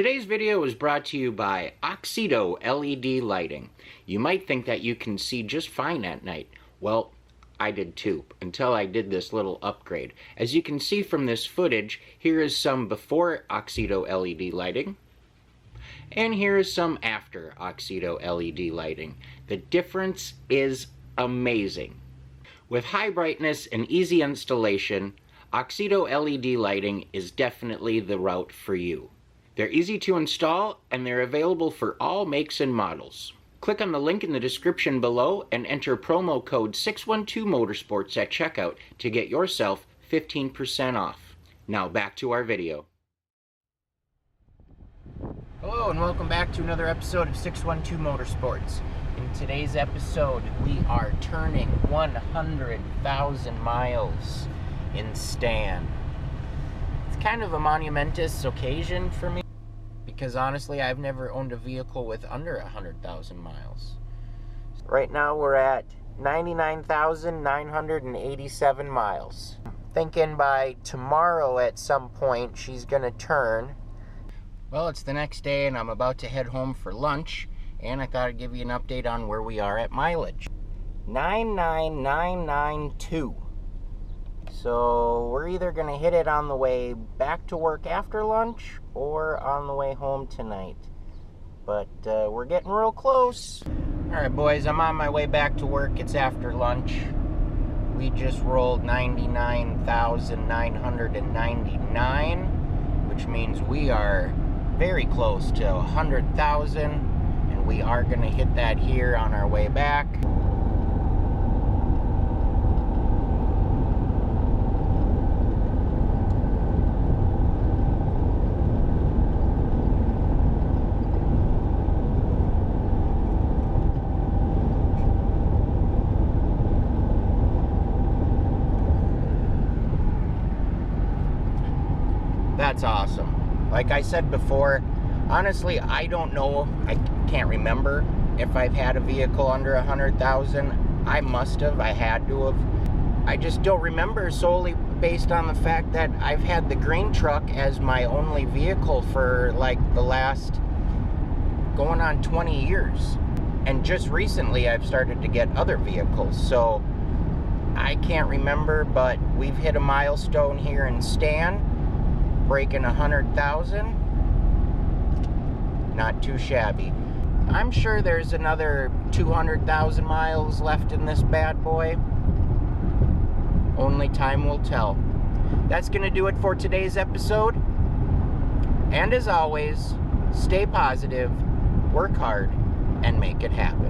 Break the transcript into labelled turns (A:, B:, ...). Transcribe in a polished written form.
A: Today's video is brought to you by Oxedo LED lighting. You might think that you can see just fine at night. Well, I did too, until I did this little upgrade. As you can see from this footage, here is some before Oxedo LED lighting, and here is some after Oxedo LED lighting. The difference is amazing. With high brightness and easy installation, Oxedo LED lighting is definitely the route for you. They're easy to install, and they're available for all makes and models. Click on the link in the description below and enter promo code 612motorsports at checkout to get yourself 15% off. Now back to our video. Hello and welcome back to another episode of 612 Motorsports. In today's episode, we are turning 100,000 miles in Stan. It's kind of a monumentous occasion for me, because honestly, I've never owned a vehicle with under 100,000 miles. Right now, we're at 99,987 miles. Thinking by tomorrow at some point, she's gonna turn. Well, it's the next day, and I'm about to head home for lunch, and I thought I'd give you an update on where we are at mileage. 99992. So we're either going to hit it on the way back to work after lunch or on the way home tonight. But we're getting real close. Alright boys, I'm on my way back to work. It's after lunch. We just rolled 99,999, which means we are very close to 100,000, and we are going to hit that here on our way back. That's awesome. Like I said before, honestly, I don't know, I can't remember if I've had a vehicle under 100,000. I must have, I had to have. I just don't remember, solely based on the fact that I've had the green truck as my only vehicle for like the last going on 20 years. And just recently I've started to get other vehicles, so I can't remember, but we've hit a milestone here in Stan. Breaking 100,000, not too shabby. I'm sure there's another 200,000 miles left in this bad boy. Only time will tell. That's gonna do it for today's episode. And as always, stay positive, work hard, and make it happen.